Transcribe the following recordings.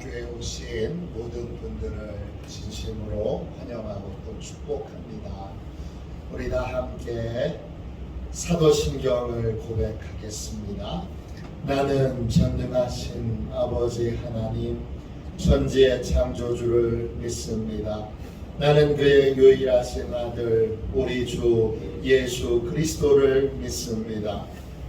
교회에 오신 모든 분들을 진심으로 환영하고 또 축복합니다. 우리 다 함께 사도신경을 고백하겠습니다. 나는 전능하신 아버지 하나님 천지의 창조주를 믿습니다. 나는 그의 유일하신 아들 우리 주 예수 그리스도를 믿습니다.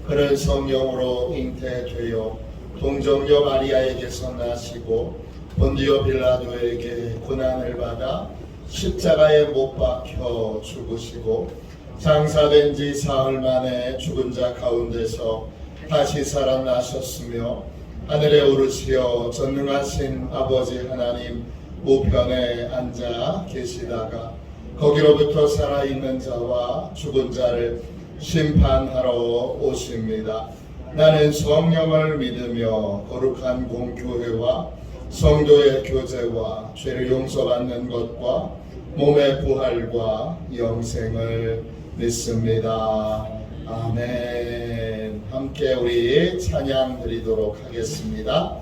그는 성령으로 잉태되어 동정녀 마리아에게서 나시고 본디오 빌라도에게 고난을 받아 십자가에 못 박혀 죽으시고 장사된 지 사흘 만에 죽은 자 가운데서 다시 살아나셨으며 하늘에 오르시어 전능하신 아버지 하나님 우편에 앉아 계시다가 거기로부터 살아있는 자와 죽은 자를 심판하러 오십니다. 나는 성령을 믿으며 거룩한 공교회와 성도의 교제와 죄를 용서받는 것과 몸의 부활과 영생을 믿습니다. 아멘. 함께 우리 찬양 드리도록 하겠습니다.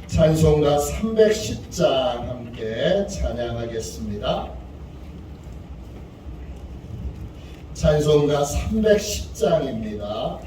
찬송가 310장 함께 찬양하겠습니다. 찬송가 310장입니다.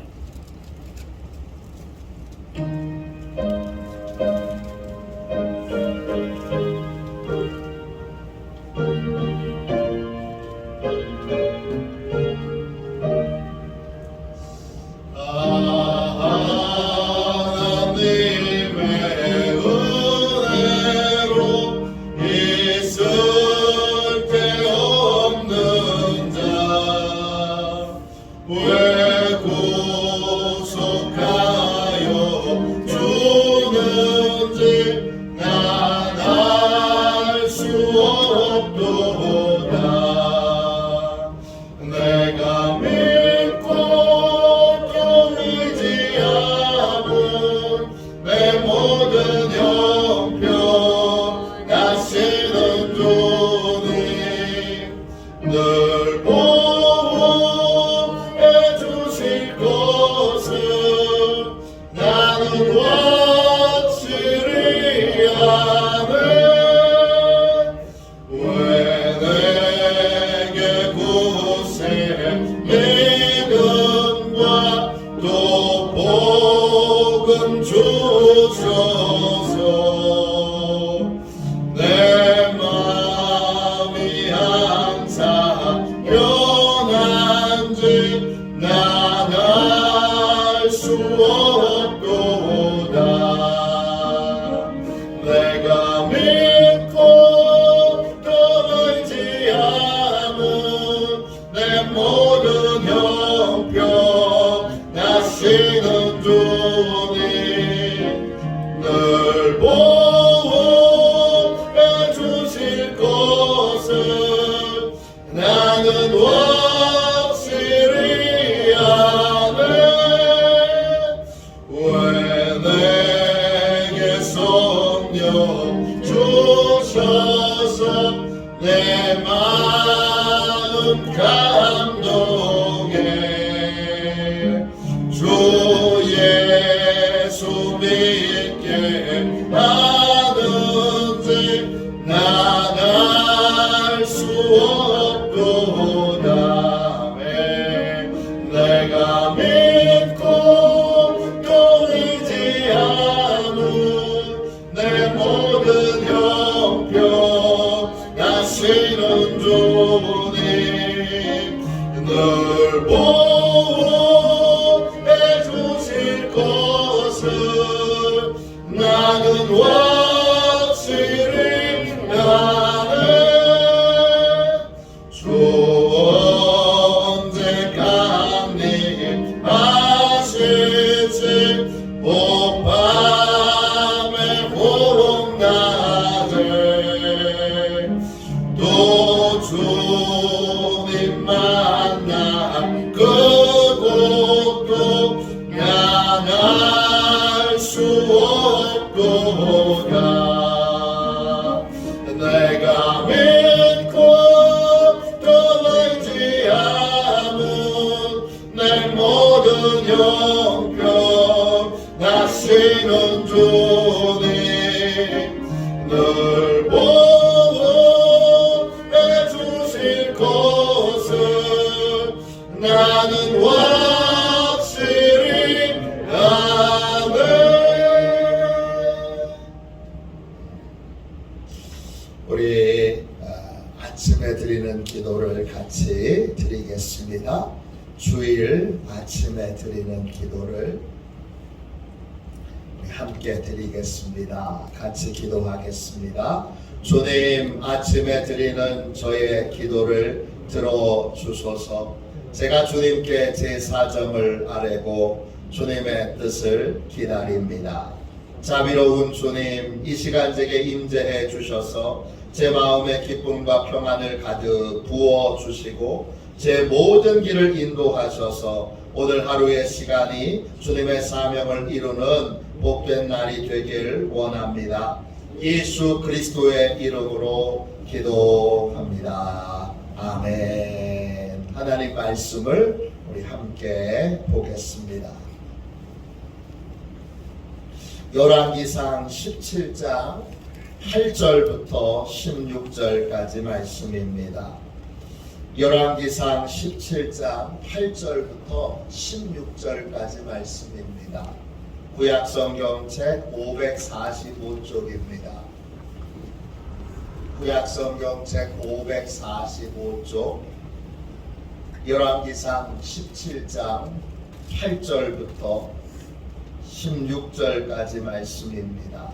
내 마음 감동해 주 예수 믿게 하는지 나갈 수 없도다. 내가 믿고 또 의지하는 내 모든 형편 다시는 주님 늘 보호해 주실 것을 나는 확실히 아네. 주 언제까지 하실지 오 밤에 호롱나들 또 주님 만나 그곳도 향할 수 없도다. 내가 믿고 또 의지하는 내 모든 형편 다시는 주님 늘 보호해 주실 것을 나는 확실히 아네. 우리 아침에 드리는 기도를 같이 드리겠습니다. 주일 아침에 드리는 기도를 우리 함께 드리겠습니다. 같이 기도하겠습니다. 주님, 아침에 드리는 저의 기도를 들어주소서. 제가 주님께 제 사정을 아뢰고 주님의 뜻을 기다립니다. 자비로운 주님, 이 시간 제게 임재해 주셔서 제 마음에 기쁨과 평안을 가득 부어 주시고 제 모든 길을 인도하셔서 오늘 하루의 시간이 주님의 사명을 이루는 복된 날이 되길 원합니다. 예수 그리스도의 이름으로 기도합니다. 아멘. 하나님 말씀을 우리 함께 보겠습니다. 열왕기상 17장 8절부터 16절까지 말씀입니다. 열왕기상 17장 8절부터 16절까지 말씀입니다. 구약성경 책 545쪽입니다. 구약성경 책 545쪽 열왕기상 17장 8절부터 16절까지 말씀입니다.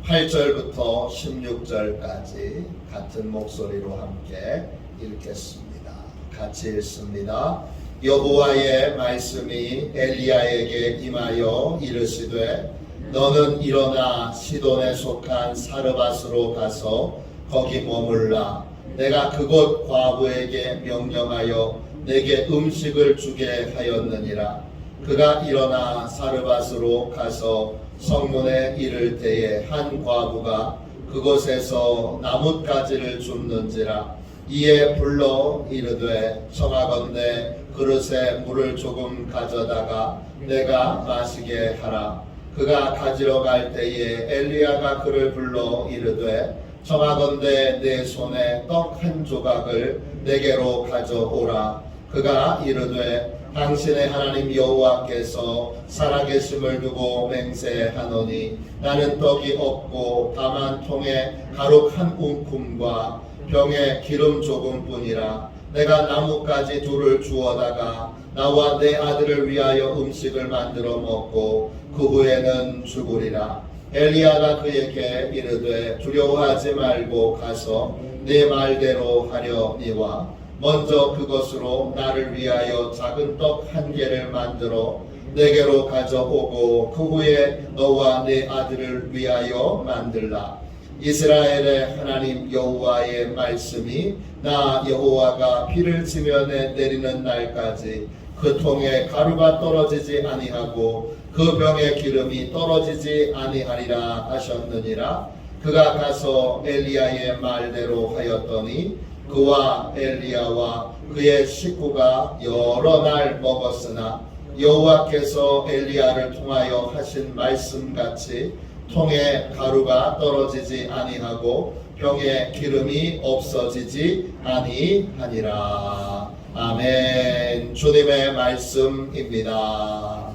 8절부터 16절까지 같은 목소리로 함께 읽겠습니다. 같이 읽습니다. 여호와의 말씀이 엘리야에게 임하여 이르시되 너는 일어나 시돈에 속한 사르밧으로 가서 거기 머물라. 내가 그곳 과부에게 명령하여 내게 음식을 주게 하였느니라. 그가 일어나 사르밧으로 가서 성문에 이를 때에 한 과부가 그곳에서 나뭇가지를 줍는지라. 이에 불러 이르되 청하건대 그릇에 물을 조금 가져다가 내가 마시게 하라. 그가 가지러 갈 때에 엘리야가 그를 불러 이르되 청하건대 내 손에 떡 한 조각을 내게로 가져오라. 그가 이르되 당신의 하나님 여호와께서 살아계심을 두고 맹세하노니 나는 떡이 없고 다만 통에 가루 한 움큼과 병에 기름 조금뿐이라. 내가 나뭇가지 둘을 주워다가 나와 내 아들을 위하여 음식을 만들어 먹고 그 후에는 죽으리라. 엘리야가 그에게 이르되 두려워하지 말고 가서 네 말대로 하려니와 먼저 그것으로 나를 위하여 작은 떡 한 개를 만들어 내게로 가져오고 그 후에 너와 네 아들을 위하여 만들라. 이스라엘의 하나님 여호와의 말씀이 나 여호와가 비를 지면에 내리는 날까지 그 통에 가루가 떨어지지 아니하고 그 병에 기름이 떨어지지 아니하리라 하셨느니라. 그가 가서 엘리야의 말대로 하였더니 그와 엘리야와 그의 식구가 여러 날 먹었으나 여호와께서 엘리야를 통하여 하신 말씀같이 통에 가루가 떨어지지 아니하고 병에 기름이 없어지지 아니하니라. 아멘. 주님의 말씀입니다.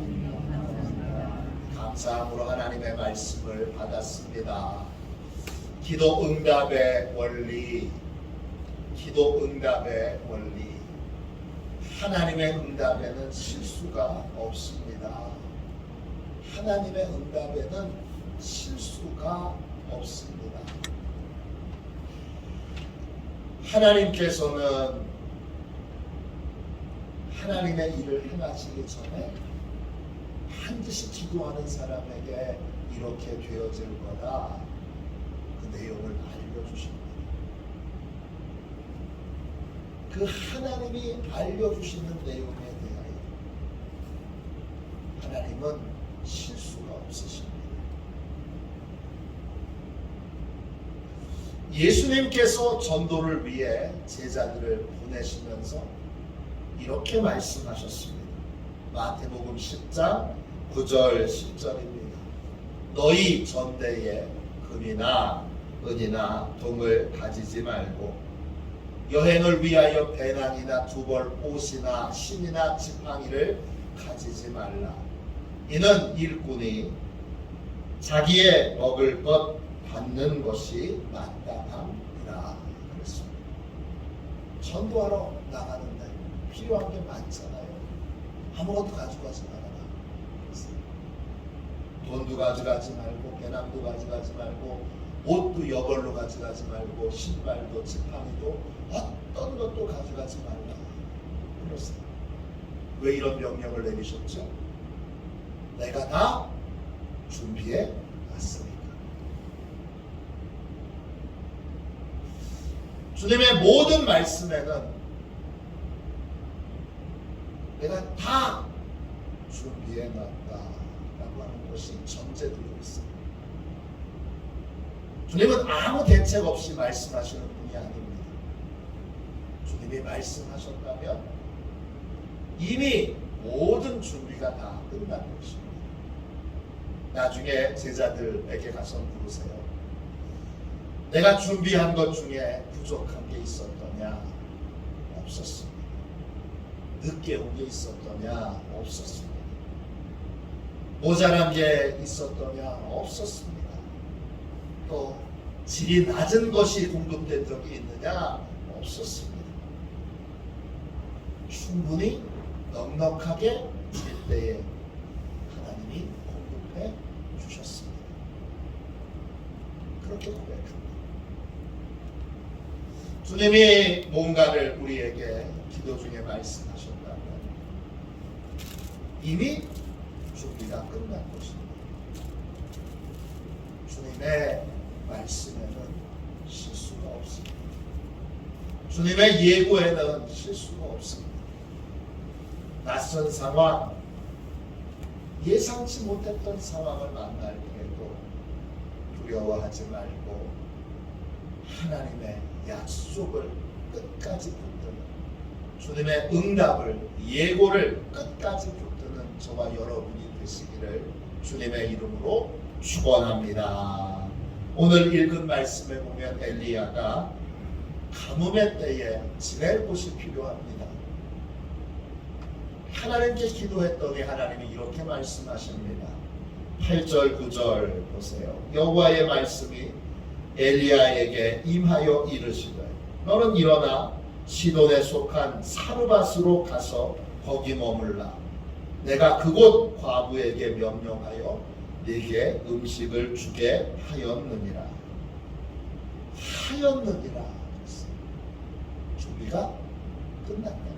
감사함으로 하나님의 말씀을 받았습니다. 기도 응답의 원리, 기도 응답의 원리. 하나님의 응답에는 실수가 없습니다. 하나님의 응답에는 실수가 없습니다. 하나님께서는 하나님의 일을 행하시기 전에 반드시 기도하는 사람에게 이렇게 되어질 거다, 그 내용을 알려주십니다. 그 하나님이 알려주시는 내용에 대하여 하나님은 실수가 없으십니다. 예수님께서 전도를 위해 제자들을 보내시면서 이렇게 말씀하셨습니다. 마태복음 10장 9절 10절입니다. 너희 전대에 금이나 은이나 동을 가지지 말고 여행을 위하여 배낭이나 두벌 옷이나 신이나 지팡이를 가지지 말라. 이는 일꾼이 자기의 먹을 것 받는 것이 마땅함이라 그랬습니다. 전도하러 나가는데 필요한 게 많잖아요. 아무것도 가져가지 말아라. 돈도 가져가지 말고 배낭도 가져가지 말고 옷도 여벌로 가져가지 말고 신발도 지팡이도 어떤 것도 가져가지 말라. 그랬어요. 왜 이런 명령을 내리셨죠? 내가 다 준비해 놨으니까. 주님의 모든 말씀에는 내가 다 준비해 놨다라고 하는 것이 전제되어 있습니다. 주님은 아무 대책 없이 말씀하시는 분이 아닙니다. 주님이 말씀하셨다면 이미 모든 준비가 다 끝난 것입니다. 나중에 제자들에게 가서 물으세요. 내가 준비한 것 중에 부족한 게 있었더냐? 없었습니다. 늦게 온 게 있었더냐? 없었습니다. 모자란 게 있었더냐? 없었습니다. 또 질이 낮은 것이 공급된 적이 있느냐? 없었습니다. 충분히 넉넉하게 질 때에 하나님이 공급해 주셨습니다. 그렇게 고백합니다. 주님이 뭔가를 우리에게 기도 중에 말씀하셨다면 이미 준비가 끝난 것입니다. 주님의 말씀에는 실수가 없습니다. 주님의 예고에는 실수가 없습니다. 낯선 상황, 예상치 못했던 상황을 만날 때에도 두려워하지 말고 하나님의 약속을 끝까지 붙드는, 주님의 응답을, 예고를 끝까지 붙드는 저와 여러분이 되시기를 주님의 이름으로 축원합니다. 오늘 읽은 말씀에 보면 엘리야가 가뭄의 때에 지낼 곳이 필요합니다. 하나님께 기도했더니 하나님이 이렇게 말씀하십니다. 8절 9절 보세요. 여호와의 말씀이 엘리야에게 임하여 이르시되 너는 일어나 시돈에 속한 사르밧으로 가서 거기 머물라. 내가 그곳 과부에게 명령하여 네게 음식을 주게 하였느니라. 하였느니라. 준비가 끝났다.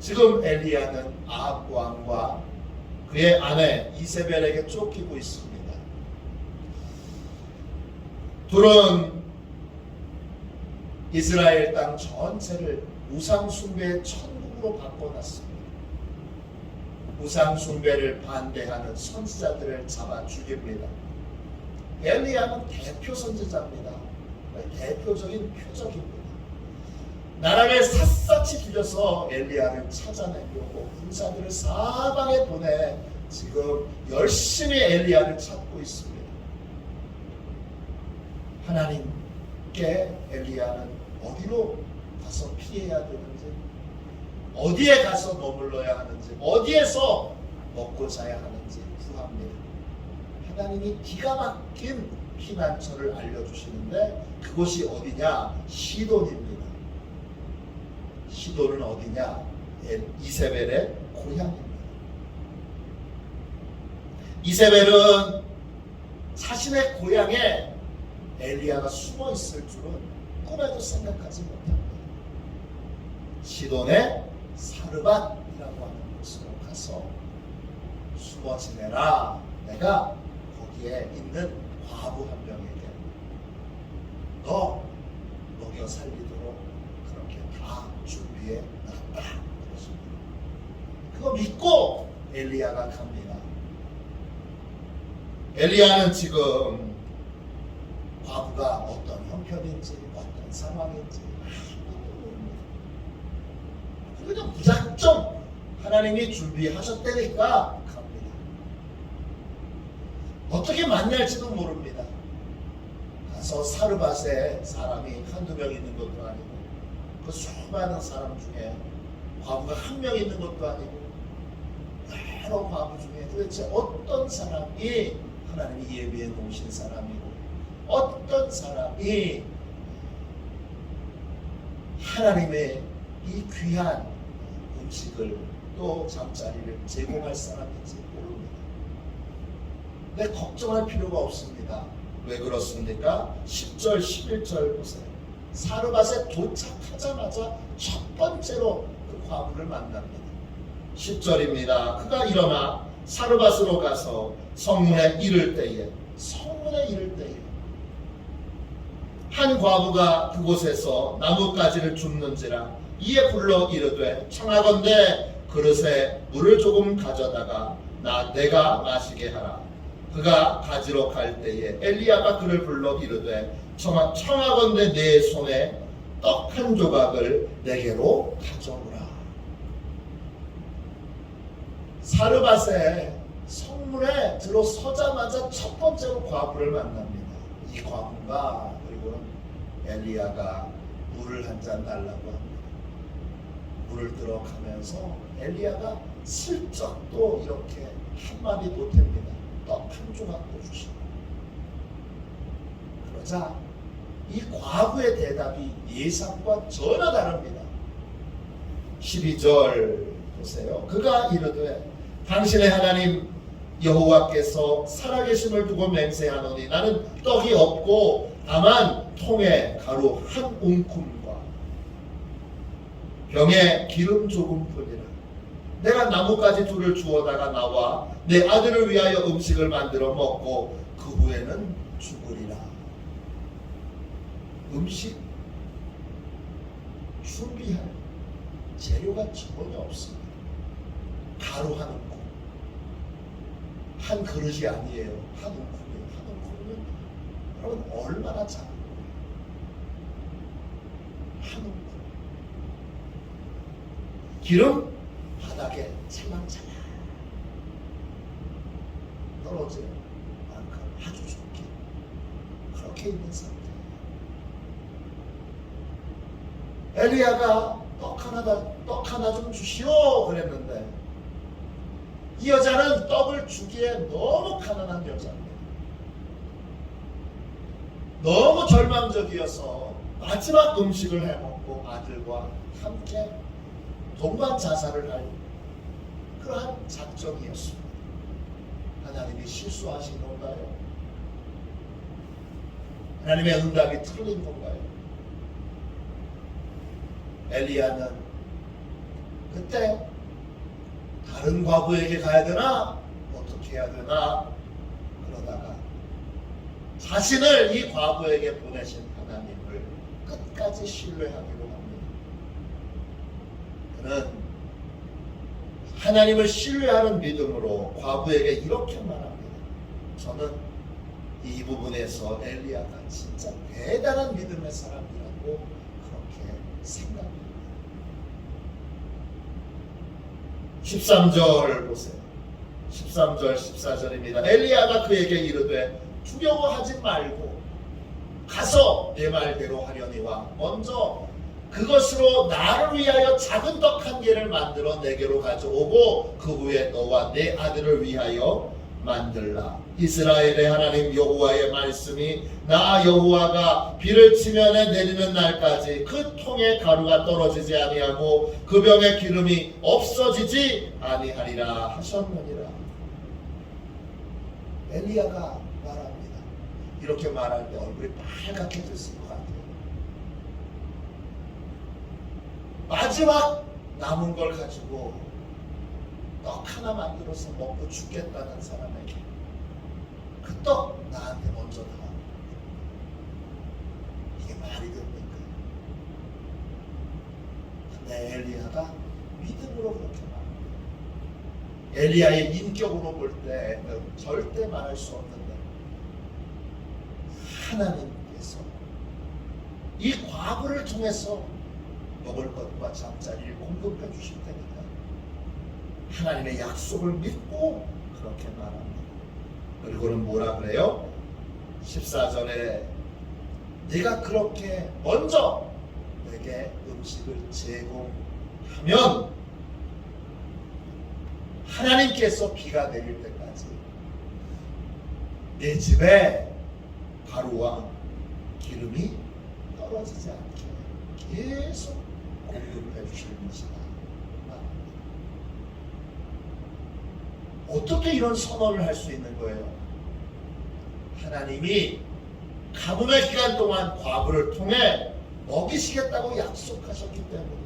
지금 엘리야는 아합 왕과 그의 아내 이세벨에게 쫓기고 있습니다. 둘은 이스라엘 땅 전체를 우상 숭배의 천국으로 바꿔놨습니다. 우상 숭배를 반대하는 선지자들을 잡아 죽입니다. 엘리야는 대표 선지자입니다. 대표적인 표적입니다. 나라를 샅샅이 뒤져서 엘리야를 찾아내려고 군사들을 사방에 보내 지금 열심히 엘리야를 찾고 있습니다. 하나님께 엘리야는 어디로 가서 피해야 되는지, 어디에 가서 머물러야 하는지, 어디에서 먹고 자야 하는지 구합니다. 하나님이 기가 막힌 피난처를 알려주시는데 그곳이 어디냐? 시돈입니다. 시돈은 어디냐? 이세벨의 고향입니다. 이세벨은 자신의 고향에 엘리야가 숨어 있을 줄은 꿈에도 생각하지 못합니다. 시돈의 사르밧이라고 하는 곳으로 가서 숨어 지내라. 내가 거기에 있는 과부 한 명에게 너 먹여 살리도록 그렇게 다 준비해 놨다. 그거 믿고 엘리야가 갑니다. 엘리야는 지금 과부가 어떤 형편인지 어떤 상황인지 아무것도 모릅니다. 그냥 무작정 하나님이 준비하셨다니까 갑니다. 어떻게 만날지도 모릅니다. 가서 사르밧에 사람이 한두 명 있는 것도 아니고 그 수많은 사람 중에 과부가 한 명 있는 것도 아니고 여러 과부 중에 도대체 어떤 사람이 하나님이 예비해 놓으신 사람이고 어떤 사람이 하나님의 이 귀한 음식을 또 잠자리를 제공할 사람인지 모릅니다. 근데 걱정할 필요가 없습니다. 왜 그렇습니까? 10절 11절 보세요. 사르밧에 도착하자마자 첫 번째로 그 과부를 만납니다. 10절입니다. 그가 일어나 사르밧으로 가서 성문에 이를 때에 한 과부가 그곳에서 나뭇가지를 줍는지라 이에 불러 이르되 청하건대 그릇에 물을 조금 가져다가 내가 마시게 하라. 그가 가지러 갈 때에 엘리야가 그를 불러 이르되 청하건대 내 손에 떡 한 조각을 내게로 가져오라. 사르밧에 성문에 들어서자마자 첫 번째로 과부를 만납니다. 이 과부가 그리고 엘리야가 물을 한 잔 달라고 합니다. 물을 들어가면서 엘리야가 슬쩍 또 이렇게 한마디 보탭니다. 떡 한 조각도 주시고. 그러자 이 과부의 대답이 예상과 전혀 다릅니다. 12절 보세요. 그가 이르되 당신의 하나님 여호와께서 살아계심을 두고 맹세하노니 나는 떡이 없고 다만 통에 가루 한 웅큼과 병에 기름 조금뿐이라. 내가 나뭇가지 둘을 주워다가 나와 내 아들을 위하여 음식을 만들어 먹고 그 후에는 죽으리라. 음식 준비할 재료가 전혀 없습니다. 가루 한 웅큼, 한 그릇이 아니에요. 한 웅큼이에요. 한 웅큼이면 여러분 얼마나 작은 거예요. 한 웅큼. 기름 바닥에 찰랑찰랑 떨어져요. 만큼 아주 좋게 그렇게 있는 상태. 엘리야가 떡 하나 좀 주시오 그랬는데 이 여자는 떡을 주기에 너무 가난한 여자입니다. 너무 절망적이어서 마지막 음식을 해먹고 아들과 함께 동반 자살을 할 그러한 작정이었습니다. 하나님이 실수하신 건가요? 하나님의 응답이 틀린 건가요? 엘리야는 그때 다른 과부에게 가야 되나? 어떻게 해야 되나? 그러다가 자신을 이 과부에게 보내신 하나님을 끝까지 신뢰하기로 합니다. 그는 하나님을 신뢰하는 믿음으로 과부에게 이렇게 말합니다. 저는 이 부분에서 엘리야가 진짜 대단한 믿음의 사람이라고 그렇게 생각합니다. 13절 보세요. 13절 14절입니다. 엘리야가 그에게 이르되 두려워하지 말고 가서 내 말대로 하려니와 먼저 그것으로 나를 위하여 작은 떡 한 개를 만들어 내게로 가져오고 그 후에 너와 내 아들을 위하여 만들라. 이스라엘의 하나님 여호와의 말씀이 나 여호와가 비를 치면에 내리는 날까지 그 통에 가루가 떨어지지 아니하고 그 병에 기름이 없어지지 아니하리라 하셨느니라. 엘리야가 말합니다. 이렇게 말할 때 얼굴이 빨갛게 됐을 것 같아요. 마지막 남은 걸 가지고 떡 하나 만들어서 먹고 죽겠다는 사람에게 그 떡 나한테 먼저 다. 이게 말이 됩니까? 근데 엘리야가 믿음으로 그렇게 말합니다. 엘리야의 인격으로 볼 때 절대 말할 수 없는데 하나님께서 이 과부를 통해서 먹을 것과 잠자리를 공급해 주실 테니까 하나님의 약속을 믿고 그렇게 말합니다. 그리고는 뭐라 그래요? 14절에 네가 그렇게 먼저 내게 음식을 제공하면 하나님께서 비가 내릴 때까지 내 집에 가루와 기름이 떨어지지 않게 계속 공급해 주실 것이다. 어떻게 이런 선언을 할 수 있는 거예요? 하나님이 가뭄의 기간 동안 과부를 통해 먹이시겠다고 약속하셨기 때문입니다.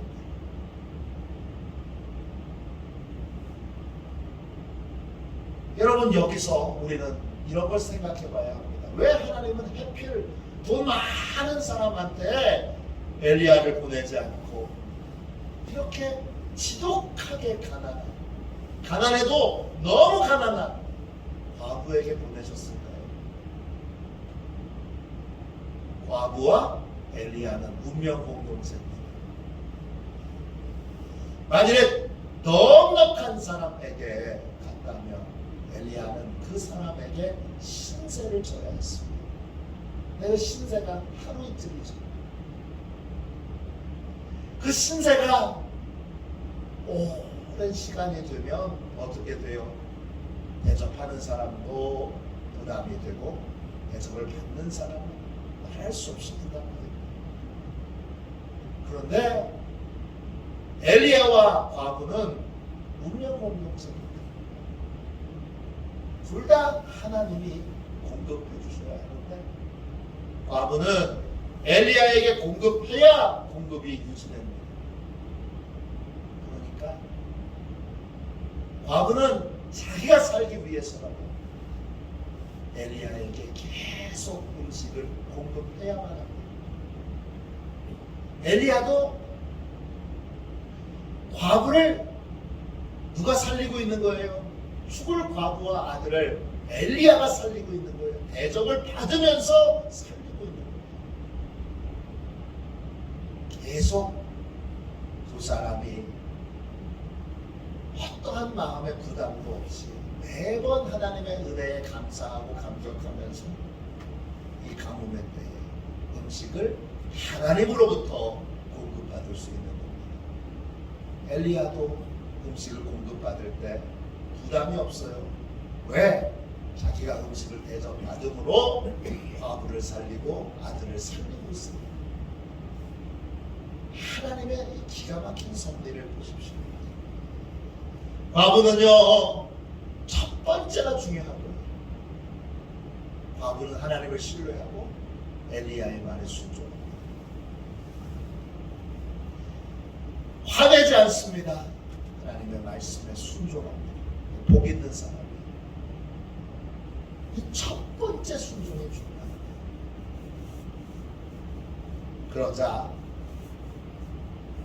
여러분, 여기서 우리는 이런 걸 생각해 봐야 합니다. 왜 하나님은 하필 돈 많은 사람한테 엘리야를 보내지 않고 이렇게 지독하게 가난해도 너무 가난한 과부에게 보내셨을까요? 과부와 엘리야는 운명 공동체입니다. 만일에 넉넉한 사람에게 갔다면 엘리야는 그 사람에게 신세를 져야 했습니다. 그 신세가 하루 이틀이죠. 그 신세가 오랜 시간이 되면 어떻게 돼요? 대접하는 사람도 부담이 되고 대접을 받는 사람은 말할 수 없이 부담됩니다. 그런데 엘리야와 과부는 운명 공동체입니다. 둘 다 하나님이 공급해 주셔야 하는데 과부는 엘리야에게 공급해야 공급이 유지됩니다. 그러니까 과부는 자기가 살기 위해서라도 엘리야에게 계속 음식을 공급해야만 합니다. 엘리야도 과부를 누가 살리고 있는 거예요? 죽을 과부와 아들을 엘리야가 살리고 있는 거예요. 대접을 받으면서 살리고 있는 거예요. 계속 두 사람이 어떠한 마음의 부담도 없이 매번 하나님의 은혜에 감사하고 감격하면서 이 가뭄의 때에 음식을 하나님으로부터 공급받을 수 있는 겁니다. 엘리야도 음식을 공급받을 때 부담이 없어요. 왜? 자기가 음식을 대접받음으로 과부를 살리고 아들을 살리고 있습니다. 하나님의 이 기가 막힌 섭리를 보십시오. 과부는요, 첫 번째가 중요하고요. 과부는 하나님을 신뢰하고 엘리야의 말에 순종합니다. 화내지 않습니다. 하나님의 말씀에 순종합니다. 복 있는 사람이 이 첫 번째 순종이 중요합니다. 그러자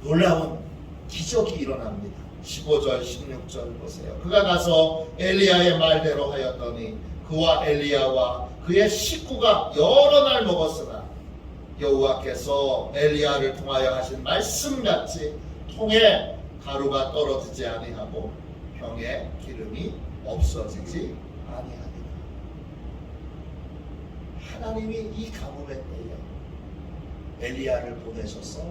놀라운 기적이 일어납니다. 15절 16절 보세요. 그가 가서 엘리야의 말대로 하였더니 그와 엘리야와 그의 식구가 여러 날 먹었으나 여호와께서 엘리야를 통하여 하신 말씀같이 통에 가루가 떨어지지 아니하고 병에 기름이 없어지지 아니하니라. 하나님이 이 가뭄의 때에 엘리야를 보내셔서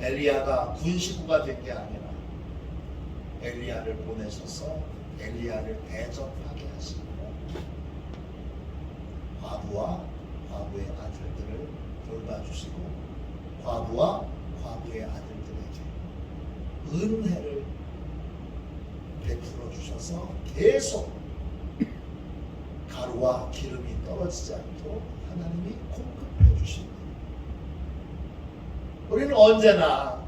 엘리야가 군식구가 된 게 아니라 엘리야를 보내셔서 엘리야를 대접하게 하시고 과부와 과부의 아들들을 돌봐주시고 과부와 과부의 아들들에게 은혜를 베풀어 주셔서 계속 가루와 기름이 떨어지지 않도록 하나님이 공급해 주십니다. 우리는 언제나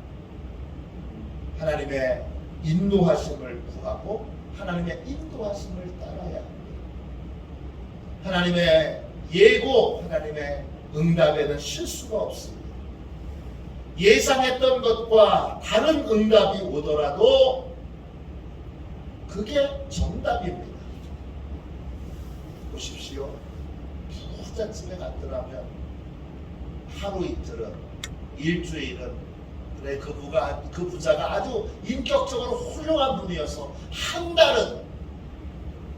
하나님의 인도하심을 구하고 하나님의 인도하심을 따라야 합니다. 하나님의 예고, 하나님의 응답에는 실수가 없습니다. 예상했던 것과 다른 응답이 오더라도 그게 정답입니다. 보십시오. 부잣집에 갔더라면 하루 이틀은, 일주일은 그래, 그 부자가 아주 인격적으로 훌륭한 분이어서 한 달은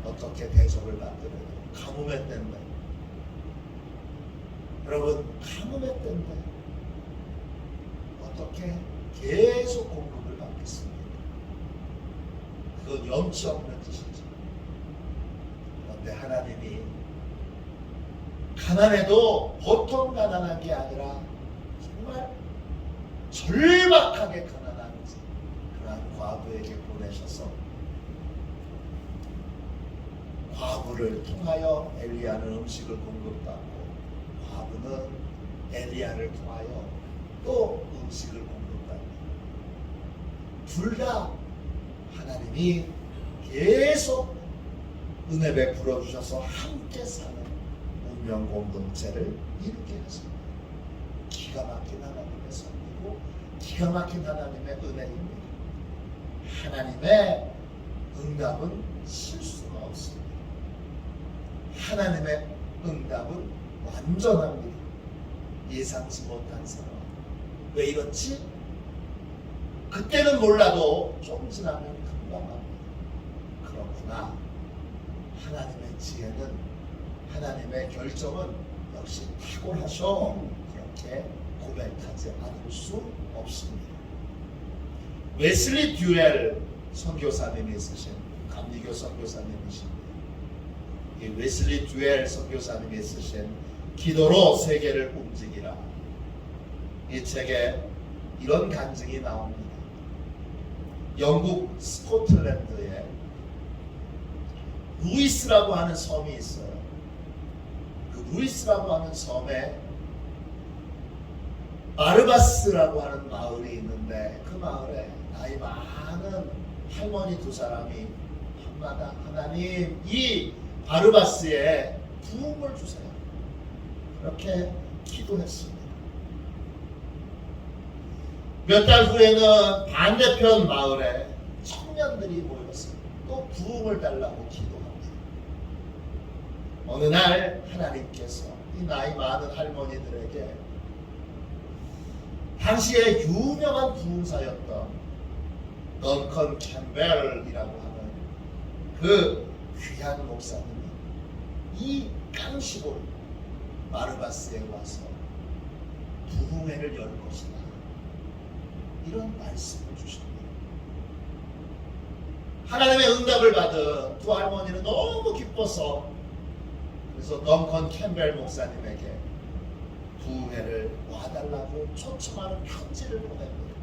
어떻게 대접을 받들어야 돼요? 가뭄의 때인데. 여러분, 가뭄의 때인데 어떻게 계속 공급을 받겠습니까? 그건 염치 없는 짓이죠. 그런데 하나님이 가난해도 보통 가난한 게 아니라 정말 절박하게 가난한 그러한 과부에게 보내셔서 과부를 통하여 엘리야는 음식을 공급받고 과부는 엘리야를 통하여 또 음식을 공급받고 둘 다 하나님이 계속 은혜 베풀어 주셔서 함께 사는 운명 공동체를 이루게 하십니다. 기가 막힌 하나님의 섭리고 기가 막힌 하나님의 은혜입니다. 하나님의 응답은 실수가 없습니다. 하나님의 응답은 완전합니다. 예상치 못한 상황. 왜 이렇지? 그때는 몰라도 좀 지나면 금방 합니다. 그렇구나. 하나님의 지혜는, 하나님의 결정은 역시 탁월하셔. 그렇게 고백하지 않을 수 없습니다. 웨슬리 듀엘 선교사님이 쓰신, 감리교 선교사님이십니다. 이 웨슬리 듀엘 선교사님이 쓰신 기도로 세계를 움직이라, 이 책에 이런 간증이 나옵니다. 영국 스코틀랜드에 루이스라고 하는 섬이 있어요. 그 루이스라고 하는 섬에 바르바스라고 하는 마을이 있는데, 그 마을에 나이 많은 할머니 두 사람이 밤마다 하나님, 이 바르바스에 부흥을 주세요. 그렇게 기도했습니다. 몇 달 후에는 반대편 마을에 청년들이 모였어요. 또 부흥을 달라고 기도합니다. 어느 날 하나님께서 이 나이 많은 할머니들에게 당시에 유명한 부흥사였던 던컨 캠벨이라고 하는 그 귀한 목사님이 이 깡시골 마르바스에 와서 부흥회를 열 것이다, 이런 말씀을 주십니다. 하나님의 응답을 받은 두 할머니는 너무 기뻐서, 그래서 던컨 캠벨 목사님에게 부흥회를 와달라고 초청하는 편지를 보냅니다.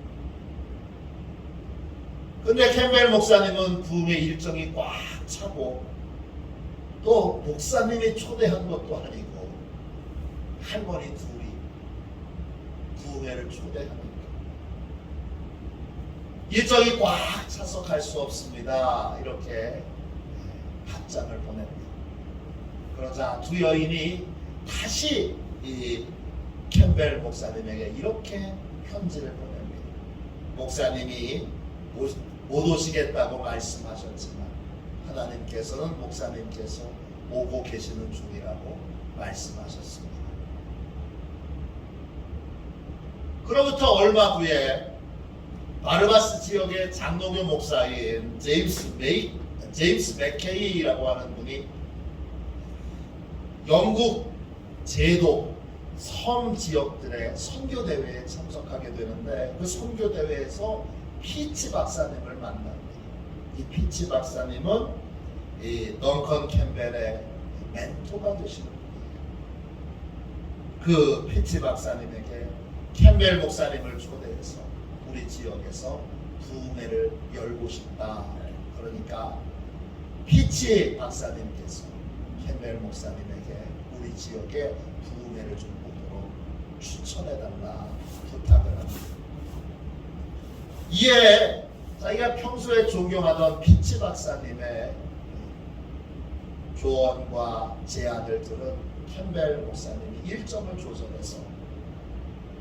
근데 캠벨 목사님은 부흥회 일정이 꽉 차고 또 목사님이 초대한 것도 아니고 할머니 둘이 부흥회를 초대합니다. 일정이 꽉 차서 갈 수 없습니다. 이렇게 답장을 보냅니다. 그러자 두 여인이 다시 이 캠벨 목사님에게 이렇게 편지를 보냅니다. 목사님이 못 오시겠다고 말씀하셨지만 하나님께서는 목사님께서 오고 계시는 중이라고 말씀하셨습니다. 그로부터 얼마 후에 바르바스 지역의 장로교 목사인 제임스 맥케이라고 하는 분이 영국 제도 섬 지역들의 선교 대회에 참석하게 되는데, 그 선교 대회에서 피치 박사님을 만납니다. 이 피치 박사님은 이 던컨 캠벨의 멘토가 되시는 분이에요. 그 피치 박사님에게 캠벨 목사님을 초대해서 우리 지역에서 부흥회를 열고 싶다. 그러니까 피치 박사님께서 캠벨 목사님에게 우리 지역에 부흥회를 좀 보도록 추천해달라 부탁을 합니다. 이에 자기가 평소에 존경하던 피치 박사님의 조언과 제안을 들은 캠벨 목사님이 일정을 조정해서,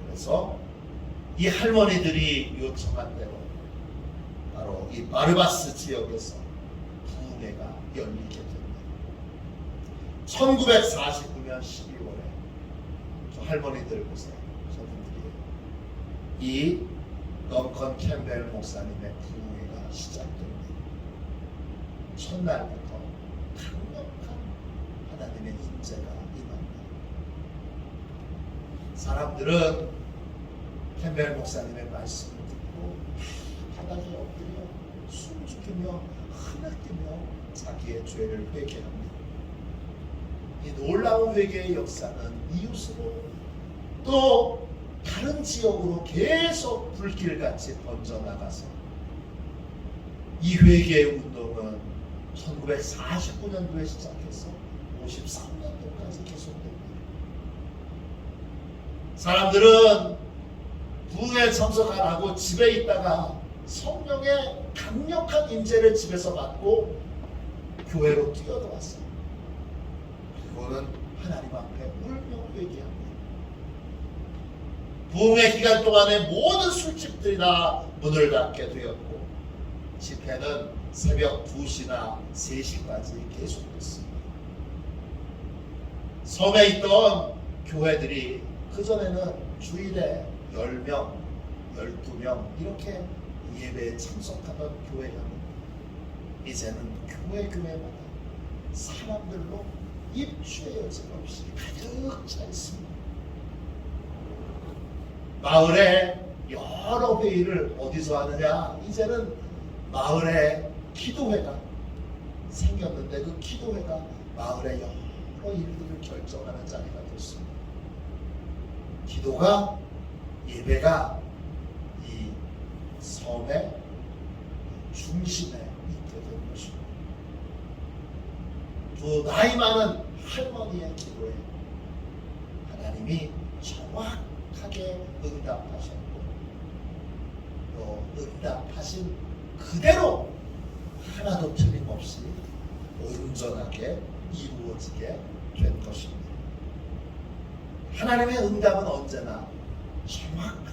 그래서 이 할머니들이 요청한 대로 바로 이 바르바스 지역에서 부흥회가 열리게 됩니다. 1949년 12월에 저 할머니들 보세요. 저분들이 이 덩컨 캠벨 목사님의 부흥회가 시작됩니다. 첫날부터 강력한 하나님의 인재가 임합니다. 사람들은 캠벨 목사님의 말씀을 듣고 바닥에 엎드려 숨죽이며 흐느끼며 자기의 죄를 회개합니다. 이 놀라운 회개의 역사는 이웃으로 또 다른 지역으로 계속 불길같이 번져나가서 이 회개의 운동은 1949년도에 시작해서 53년도까지 계속됩니다. 사람들은 부흥에 참석 안 하고 집에 있다가 성령의 강력한 임재를 집에서 받고 교회로 뛰어들어왔어요. 그리고는 하나님 앞에 울며 회개합니다. 부흥의 기간 동안에 모든 술집들이 다 문을 닫게 되었고 집회는 새벽 2시나 3시까지 계속됐습니다. 섬에 있던 교회들이 그전에는 주일에 10명, 12명 이렇게 예배에 참석하던 교회였는데 이제는 교회마다 사람들로 입주의 여지가 없이 가득 차 있습니다. 마을에 여러 회의를 어디서 하느냐? 이제는 마을에 기도회가 생겼는데 그 기도회가 마을의 여러 일들을 결정하는 자리가 됐습니다. 기도가 예배가 이 섬의 중심에 있게 된 것입니다. 또 나이 많은 할머니의 기도에 하나님이 정확하게 응답하셨고 또 응답하신 그대로 하나도 틀림없이 온전하게 이루어지게 된 것입니다. 하나님의 응답은 언제나 정확합니다.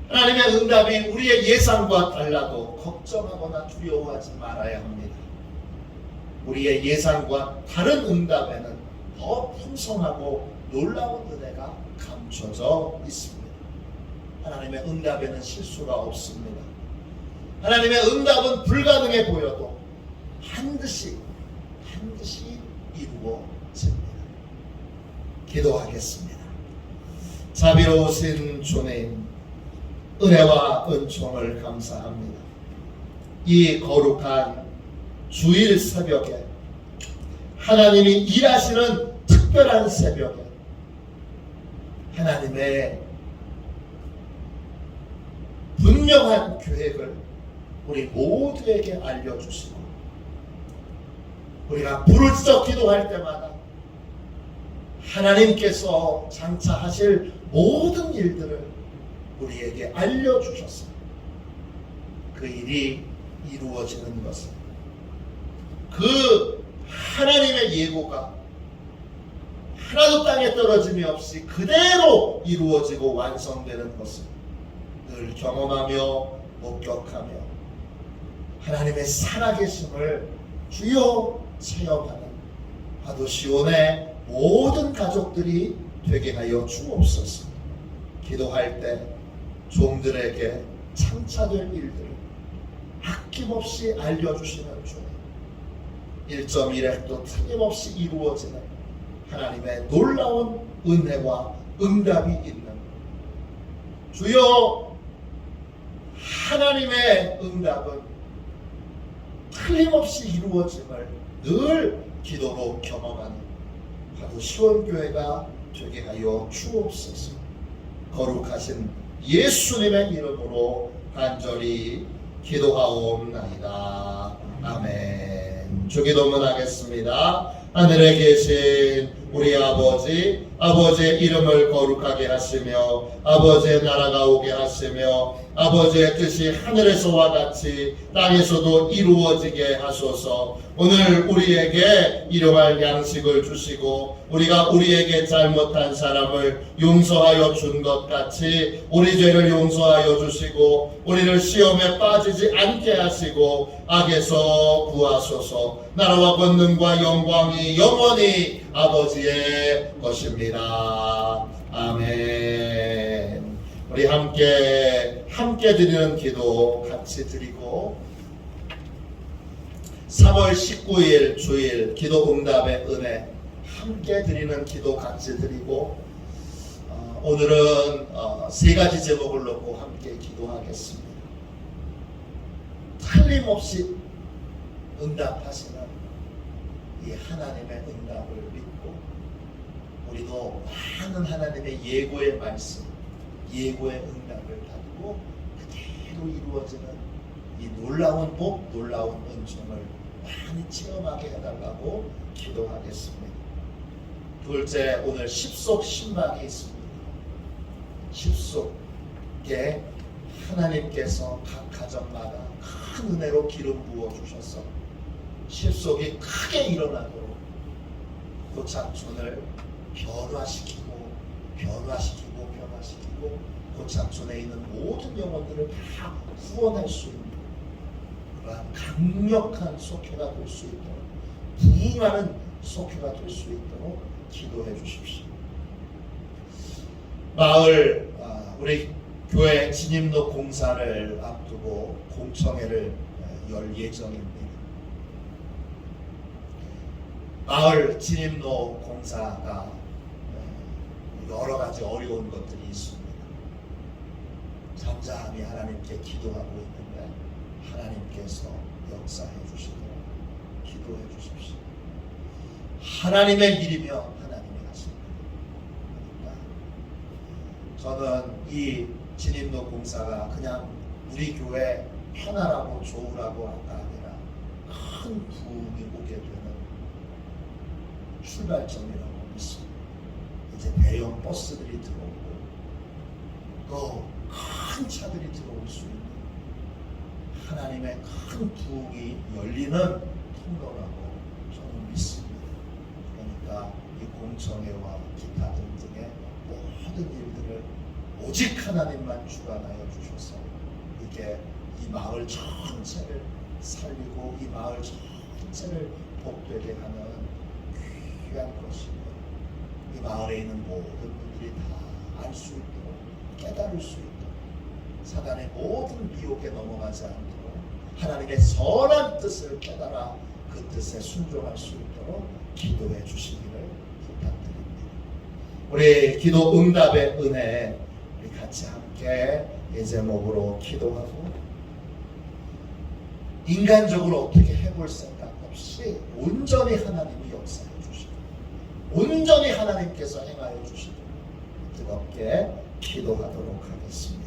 하나님의 응답이 우리의 예상과 달라도 걱정하거나 두려워하지 말아야 합니다. 우리의 예상과 다른 응답에는 더 풍성하고 놀라운 은혜가 감춰져 있습니다. 하나님의 응답에는 실수가 없습니다. 하나님의 응답은 불가능해 보여도 반드시 이루어집니다. 기도하겠습니다. 자비로우신 주님, 은혜와 은총을 감사합니다. 이 거룩한 주일 새벽에 하나님이 일하시는 특별한 새벽에 하나님의 분명한 계획을 우리 모두에게 알려주시고 우리가 부르짖어 기도할 때마다 하나님께서 장차 하실 모든 일들을 우리에게 알려주셨어요. 그 일이 이루어지는 것은 그 하나님의 예고가 하나도 땅에 떨어짐이 없이 그대로 이루어지고 완성되는 것을 늘 경험하며 목격하며 하나님의 살아계심을 주요 체험하는 화도시온의 모든 가족들이 되게 하여 주옵소서. 기도할 때 종들에게 창차될 일들을 아낌없이 알려주시는 주님, 1.1핵도 틀림없이 이루어지는 하나님의 놀라운 은혜와 응답이 있는 주여, 하나님의 응답은 틀림없이 이루어짐을 늘 기도로 경험하는 화도시온교회가 되게 하여 주옵소서. 거룩하신 예수님의 이름으로 간절히 기도하옵나이다. 아멘. 주기도문 하겠습니다. 하늘에 계신 우리 아버지의 이름을 거룩하게 하시며 아버지의 나라가 오게 하시며 아버지의 뜻이 하늘에서와 같이 땅에서도 이루어지게 하소서. 오늘 우리에게 일용할 양식을 주시고 우리가 우리에게 잘못한 사람을 용서하여 준 것 같이 우리 죄를 용서하여 주시고 우리를 시험에 빠지지 않게 하시고 악에서 구하소서. 나라와 권능과 영광이 영원히 아버지의 것입니다. 아멘. 우리 함께 드리는 기도 같이 드리고 3월 19일 주일 기도 응답의 은혜 함께 드리는 기도 같이 드리고 오늘은 세 가지 제목을 놓고 함께 기도하겠습니다. 틀림없이 응답하시는 이 하나님의 응답을 믿고 우리도 많은 하나님의 예고의 말씀, 예고의 응답을 받고 그대로 이루어지는 이 놀라운 복, 놀라운 은총을 많이 체험하게 해달라고 기도하겠습니다. 둘째, 오늘 십속 신방이 있습니다. 십속에 하나님께서 각 가정마다 큰 은혜로 기름 부어주셔서 십속이 크게 일어나도록 고착촌을 변화시키고 고착촌에 있는 모든 영혼들을 다 구원할 수 있는 그러한 강력한 속회가 될 수 있도록 부흥하는 속회가 될 수 있도록 기도해 주십시오. 마을 우리 교회 진입로 공사를 앞두고 공청회를 열 예정입니다. 마을 진입로 공사가 여러 가지 어려운 것들이 있습니다. 잠잠히 하나님께 기도하고 있는데 하나님께서 역사해 주시도록 기도해 주십시오. 하나님의 일이며 하나님이 하십니다. 저는 이 진입로 공사가 그냥 우리 교회 편하라고 좋으라고가 아니라 큰 부흥이 오게 되는 출발점이라고 믿습니다. 이제 대형 버스들이 들어오고 또 큰 차들이 들어올 수 있는 하나님의 큰 부흥이 열리는 통로라고 저는 믿습니다. 그러니까 이 공청회와 기타 등등의 모든 일들을 오직 하나님만 주관하여 주셔서 이게 이 마을 전체를 살리고 이 마을 전체를 복되게 하는 귀한 것이고 이 마을에 있는 모든 분들이 다 알 수 있도록 깨달을 수 있도록 사단의 모든 미혹에 넘어가지 않도록 하나님의 선한 뜻을 깨달아 그 뜻에 순종할 수 있도록 기도해 주시기를 부탁드립니다. 우리 기도 응답의 은혜 우리 같이 함께 이 제목으로 기도하고 인간적으로 어떻게 해볼 생각 없이 온전히 하나님이 역사해 주시고 온전히 하나님께서 행하여 주시도록 뜨겁게 기도하도록 하겠습니다.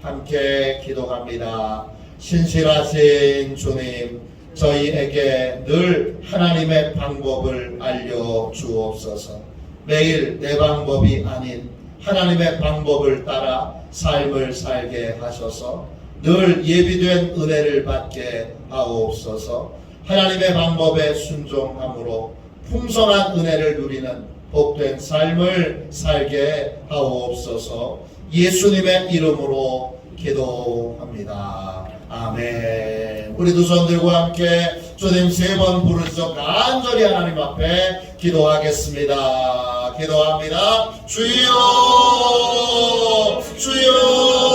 함께 기도합니다. 신실하신 주님, 저희에게 늘 하나님의 방법을 알려주옵소서. 매일 내 방법이 아닌 하나님의 방법을 따라 삶을 살게 하셔서 늘 예비된 은혜를 받게 하옵소서. 하나님의 방법에 순종함으로 풍성한 은혜를 누리는 복된 삶을 살게 하옵소서. 예수님의 이름으로 기도합니다. 아멘. 우리 두 손 들고 함께 주님 3번 부르짖어 간절히 하나님 앞에 기도하겠습니다. 기도합니다. 주여, 주여.